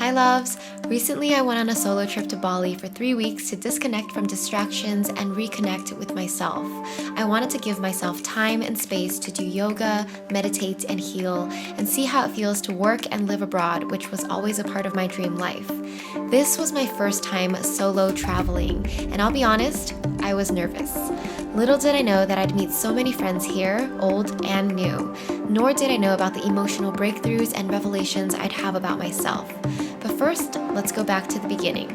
Hi loves! Recently I went on a solo trip to Bali for 3 weeks to disconnect from distractions and reconnect with myself. I wanted to give myself time and space to do yoga, meditate, and heal, and see how it feels to work and live abroad, which was always a part of my dream life. This was my first time solo traveling, and I'll be honest, I was nervous. Little did I know that I'd meet so many friends here, old and new, nor did I know about the emotional breakthroughs and revelations I'd have about myself. But first, let's go back to the beginning.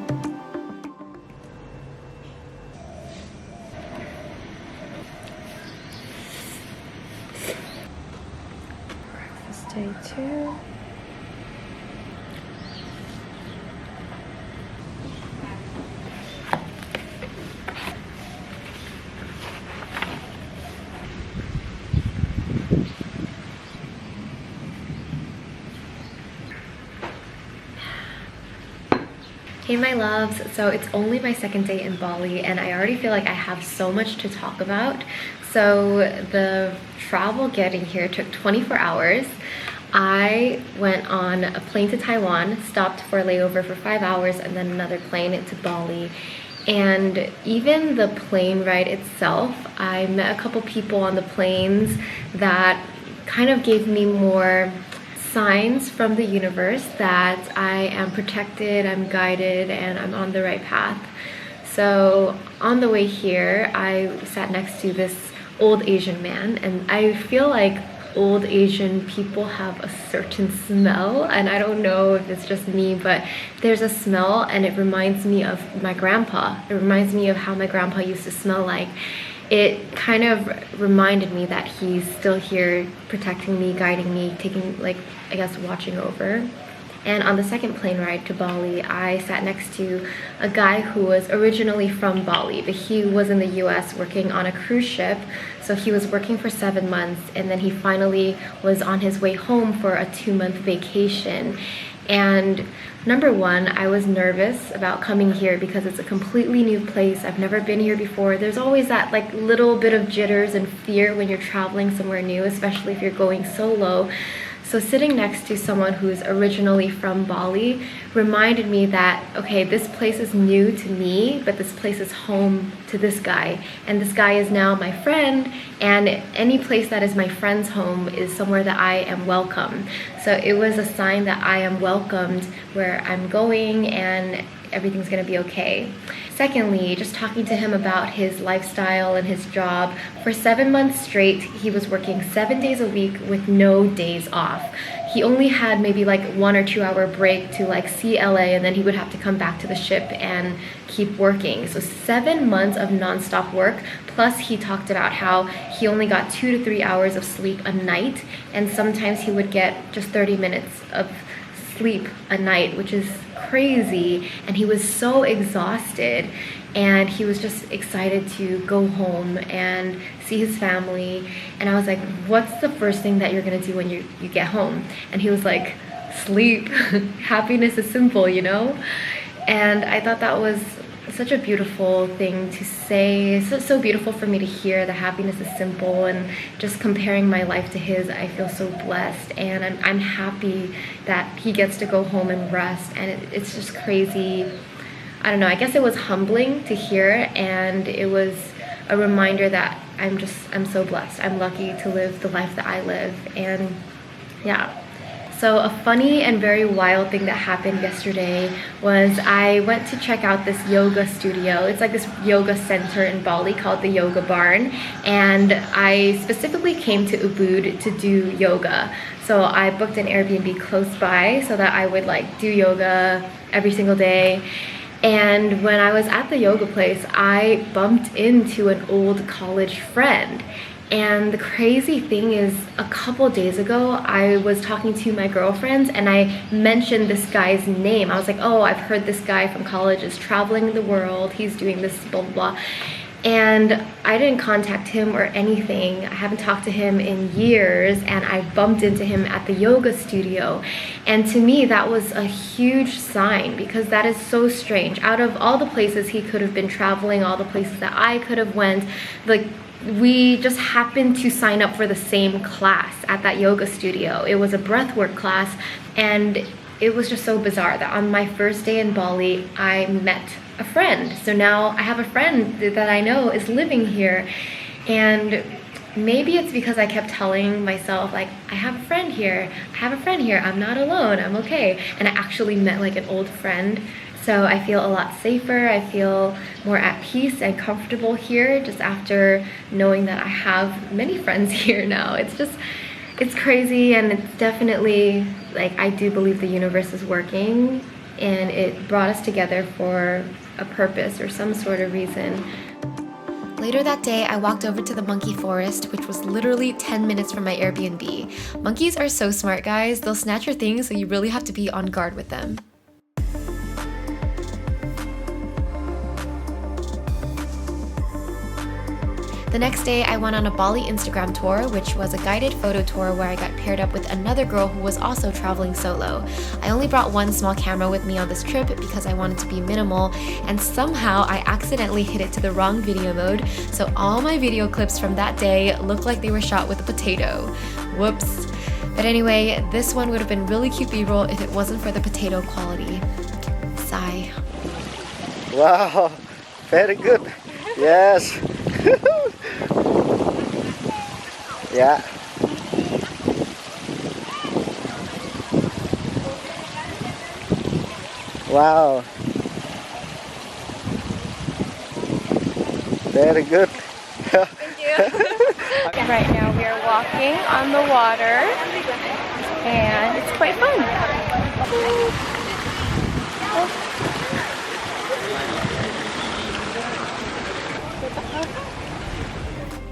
Breakfast day 2. Hey my loves, so it's only my second day in Bali and I already feel like I have so much to talk about. So the travel getting here took 24 hours. I went on a plane to Taiwan, stopped for a layover for 5 hours and then another plane into Bali. And even the plane ride itself, I met a couple people on the planes that kind of gave me more signs from the universe that I am protected, I'm guided, and I'm on the right path. So on the way here, I sat next to this old Asian man, and I feel like old Asian people have a certain smell, and I don't know if it's just me, but there's a smell and it reminds me of my grandpa. It reminds me of how my grandpa used to smell like. It kind of reminded me that he's still here protecting me, guiding me, taking, like, I guess, watching over. And on the second plane ride to Bali, I sat next to a guy who was originally from Bali, but he was in the US working on a cruise ship. So he was working for 7 months and then he finally was on his way home for a 2-month vacation. And number one, I was nervous about coming here because it's a completely new place. I've never been here before. There's always that like little bit of jitters and fear when you're traveling somewhere new, especially if you're going solo. So sitting next to someone who's originally from Bali reminded me that, okay, this place is new to me, but this place is home to this guy. And this guy is now my friend, and any place that is my friend's home is somewhere that I am welcome. So it was a sign that I am welcomed where I'm going and everything's gonna be okay. Secondly, just talking to him about his lifestyle and his job. For 7 months straight, he was working 7 days a week with no days off. He only had maybe like 1 or 2 hour break to like see LA, and then he would have to come back to the ship and keep working. So 7 months of nonstop work. Plus he talked about how he only got 2 to 3 hours of sleep a night, and sometimes he would get just 30 minutes of sleep a night, which is crazy. And he was so exhausted and he was just excited to go home and see his family. And I was like, what's the first thing that you're gonna do when you get home? And he was like, sleep. Happiness is simple, you know? And I thought that was such a beautiful thing to say. So beautiful for me to hear that happiness is simple, and just comparing my life to his, I feel so blessed, and I'm happy that he gets to go home and rest. And it's just crazy. I don't know, I guess it was humbling to hear, and it was a reminder that I'm so blessed. I'm lucky to live the life that I live. And yeah. So a funny and very wild thing that happened yesterday was I went to check out this yoga studio. It's like this yoga center in Bali called the Yoga Barn, and I specifically came to Ubud to do yoga. So I booked an Airbnb close by so that I would like do yoga every single day. And when I was at the yoga place, I bumped into an old college friend. And the crazy thing is, a couple days ago, I was talking to my girlfriends and I mentioned this guy's name. I was like, oh, I've heard this guy from college is traveling the world. He's doing this, blah, blah, blah. And I didn't contact him or anything. I haven't talked to him in years, and I bumped into him at the yoga studio. And to me, that was a huge sign, because that is so strange. Out of all the places he could have been traveling, all the places that I could have went, like, we just happened to sign up for the same class at that yoga studio. It was a breathwork class, and it was just so bizarre that on my first day in Bali, I met a friend. So now I have a friend that I know is living here. And maybe it's because I kept telling myself, like, I have a friend here, I have a friend here, I'm not alone, I'm okay. And I actually met like an old friend. So I feel a lot safer, I feel more at peace and comfortable here just after knowing that I have many friends here now. It's crazy, and it's definitely, like, I do believe the universe is working and it brought us together for a purpose or some sort of reason. Later that day, I walked over to the monkey forest, which was literally 10 minutes from my Airbnb. Monkeys are so smart, guys. They'll snatch your things, so you really have to be on guard with them. The next day, I went on a Bali Instagram tour, which was a guided photo tour where I got paired up with another girl who was also traveling solo. I only brought one small camera with me on this trip because I wanted to be minimal, and somehow I accidentally hit it to the wrong video mode, so all my video clips from that day look like they were shot with a potato. Whoops. But anyway, this one would have been really cute B-roll if it wasn't for the potato quality. Sigh. Wow, very good. Yes. Yeah. Wow. Very good. Thank you. Right now we are walking on the water and it's quite fun.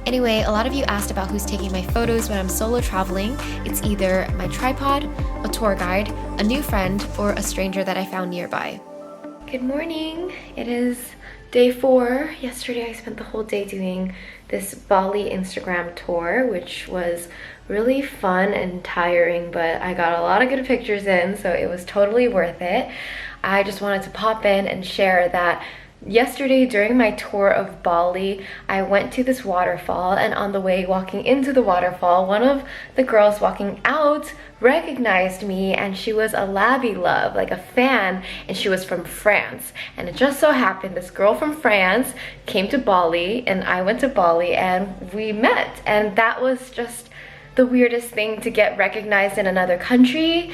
Anyway, a lot of you asked about who's taking my photos when I'm solo traveling. It's either my tripod, a tour guide, a new friend, or a stranger that I found nearby. Good morning. It is day 4. Yesterday I spent the whole day doing this Bali Instagram tour, which was really fun and tiring, but I got a lot of good pictures in, so it was totally worth it. I just wanted to pop in and share that yesterday during my tour of Bali, I went to this waterfall, and on the way walking into the waterfall, one of the girls walking out recognized me, and she was a Labby Love, like a fan, and she was from France. And it just so happened this girl from France came to Bali and I went to Bali and we met, and that was just the weirdest thing, to get recognized in another country.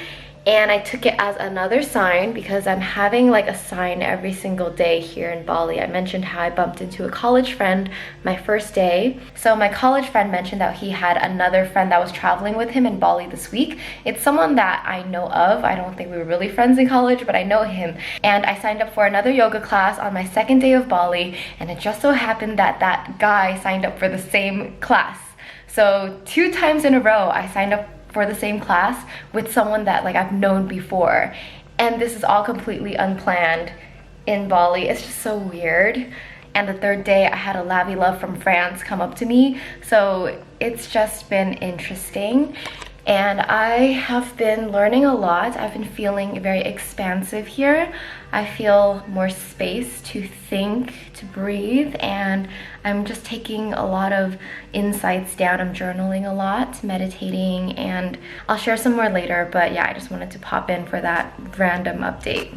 And I took it as another sign, because I'm having like a sign every single day here in Bali. I mentioned how I bumped into a college friend my first day. So my college friend mentioned that he had another friend that was traveling with him in Bali this week. It's someone that I know of. I don't think we were really friends in college, but I know him. And I signed up for another yoga class on my second day of Bali, and it just so happened that that guy signed up for the same class. So 2 times in a row, I signed up for the same class with someone that like I've known before, and this is all completely unplanned in Bali. It's just so weird. And the 3rd day I had a Labby Love from France come up to me, so it's just been interesting. And I have been learning a lot. I've been feeling very expansive here. I feel more space to think, to breathe, and I'm just taking a lot of insights down. I'm journaling a lot, meditating, and I'll share some more later, but yeah, I just wanted to pop in for that random update.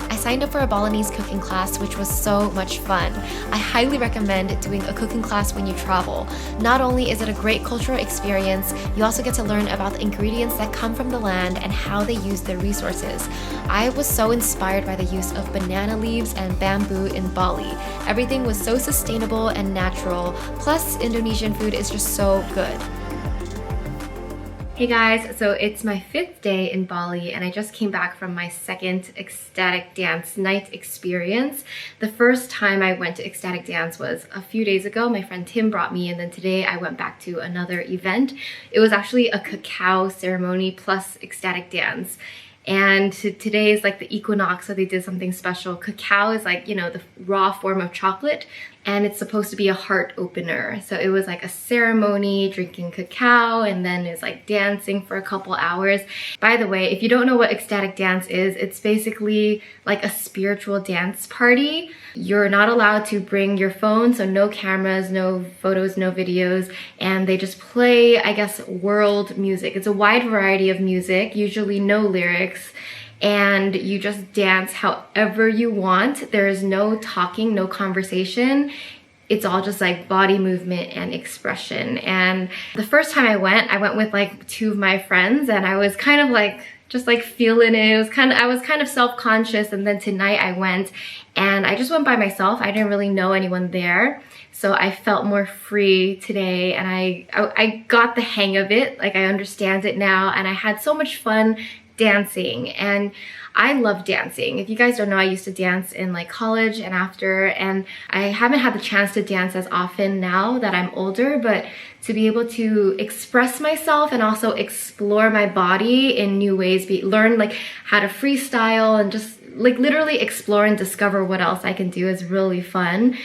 I signed up for a Balinese cooking class, which was so much fun. I highly recommend doing a cooking class when you travel. Not only is it a great cultural experience, you also get to learn about the ingredients that come from the land and how they use their resources. I was so inspired by the use of banana leaves and bamboo in Bali. Everything was so sustainable and natural, plus Indonesian food is just so good. Hey guys, so it's my 5th day in Bali, and I just came back from my 2nd ecstatic dance night experience. The first time I went to ecstatic dance was a few days ago. My friend Tim brought me, and then today I went back to another event. It was actually a cacao ceremony plus ecstatic dance. And today is like the equinox, so they did something special. Cacao is like, you know, the raw form of chocolate. and it's supposed to be a heart opener. So it was like a ceremony, drinking cacao, and then it's like dancing for a couple hours. By the way, if you don't know what ecstatic dance is, it's basically like a spiritual dance party. You're not allowed to bring your phone, so no cameras, no photos, no videos, and they just play, I guess, world music. It's a wide variety of music, usually no lyrics, and you just dance however you want. There is no talking, no conversation. It's all just like body movement and expression. And the first time I went with like 2 of my friends, and I was kind of like just like feeling it. I was kind of self-conscious. And then tonight I went, and I just went by myself. I didn't really know anyone there. So I felt more free today, and I got the hang of it. Like, I understand it now, and I had so much fun dancing. And I love dancing. If you guys don't know, I used to dance in like college and after, and I haven't had the chance to dance as often now that I'm older, but to be able to express myself and also explore my body in new ways, learn like how to freestyle and just like literally explore and discover what else I can do is really fun.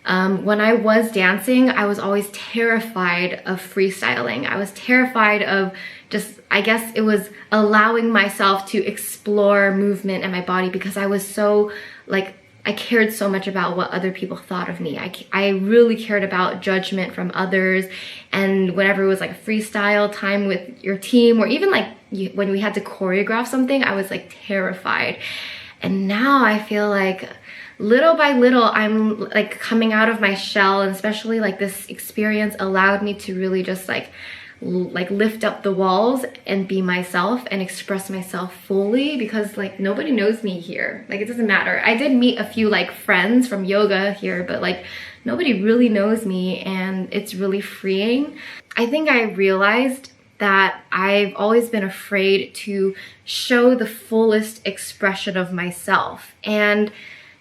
When I was dancing, I was always terrified of freestyling. I was terrified of just, I guess it was allowing myself to explore movement in my body, because I was so like, I cared so much about what other people thought of me. I really cared about judgment from others. And whenever it was like a freestyle time with your team, or even like when we had to choreograph something, I was like terrified. And now I feel like little by little, I'm like coming out of my shell, and especially like this experience allowed me to really just like lift up the walls and be myself and express myself fully, because like nobody knows me here. Like, it doesn't matter. I did meet a few like friends from yoga here, but like nobody really knows me, and it's really freeing. I think I realized that I've always been afraid to show the fullest expression of myself. And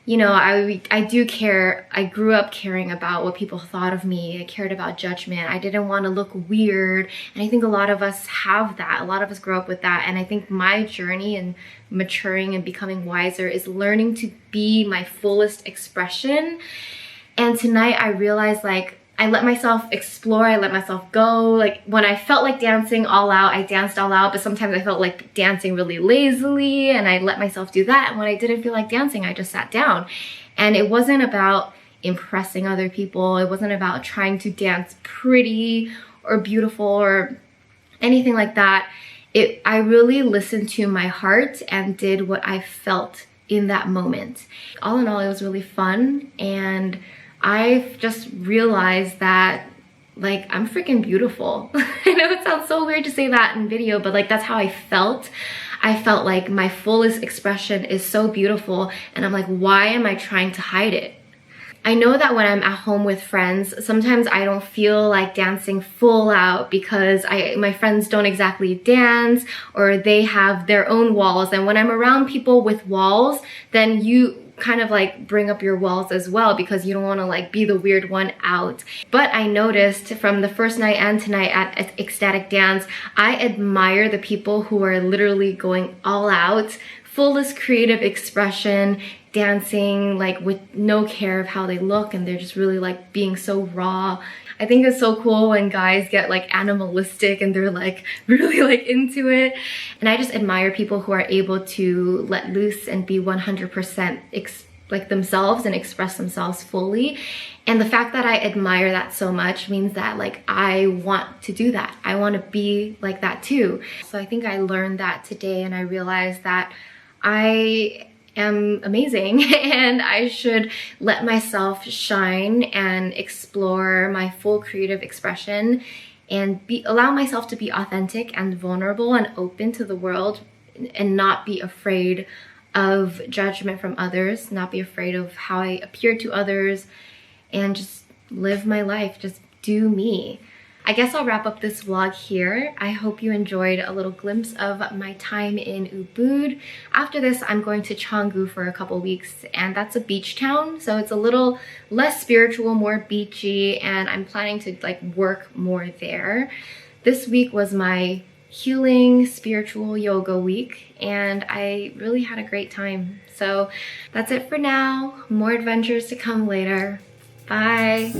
you know, I do care. I grew up caring about what people thought of me. I cared about judgment. I didn't want to look weird. And I think a lot of us have that. A lot of us grow up with that. And I think my journey in maturing and becoming wiser is learning to be my fullest expression. And tonight I realized, like, I let myself explore, I let myself go. Like, when I felt like dancing all out, I danced all out, but sometimes I felt like dancing really lazily, and I let myself do that. And when I didn't feel like dancing, I just sat down. And it wasn't about impressing other people. It wasn't about trying to dance pretty or beautiful or anything like that. I really listened to my heart and did what I felt in that moment. All in all, it was really fun, and I've just realized that, like, I'm freaking beautiful. I know it sounds so weird to say that in video, but like, that's how I felt. I felt like my fullest expression is so beautiful, and I'm like, why am I trying to hide it? I know that when I'm at home with friends, sometimes I don't feel like dancing full out because my friends don't exactly dance, or they have their own walls. And when I'm around people with walls, then you kind of like bring up your walls as well, because you don't want to like be the weird one out. But I noticed from the first night and tonight at Ecstatic Dance, I admire the people who are literally going all out, fullest creative expression, dancing like with no care of how they look, and they're just really like being so raw. I think it's so cool when guys get like animalistic and they're like really like into it. And I just admire people who are able to let loose and be 100% like themselves and express themselves fully. And the fact that I admire that so much means that like I want to do that. I want to be like that too. So I think I learned that today, and I realized that I am amazing and I should let myself shine and explore my full creative expression and allow myself to be authentic and vulnerable and open to the world, and not be afraid of judgment from others, not be afraid of how I appear to others, and just live my life, just do me. I guess I'll wrap up this vlog here. I hope you enjoyed a little glimpse of my time in Ubud. After this, I'm going to Canggu for a couple weeks, and that's a beach town, so it's a little less spiritual, more beachy, and I'm planning to like work more there. This week was my healing spiritual yoga week, and I really had a great time. So that's it for now. More adventures to come later. Bye.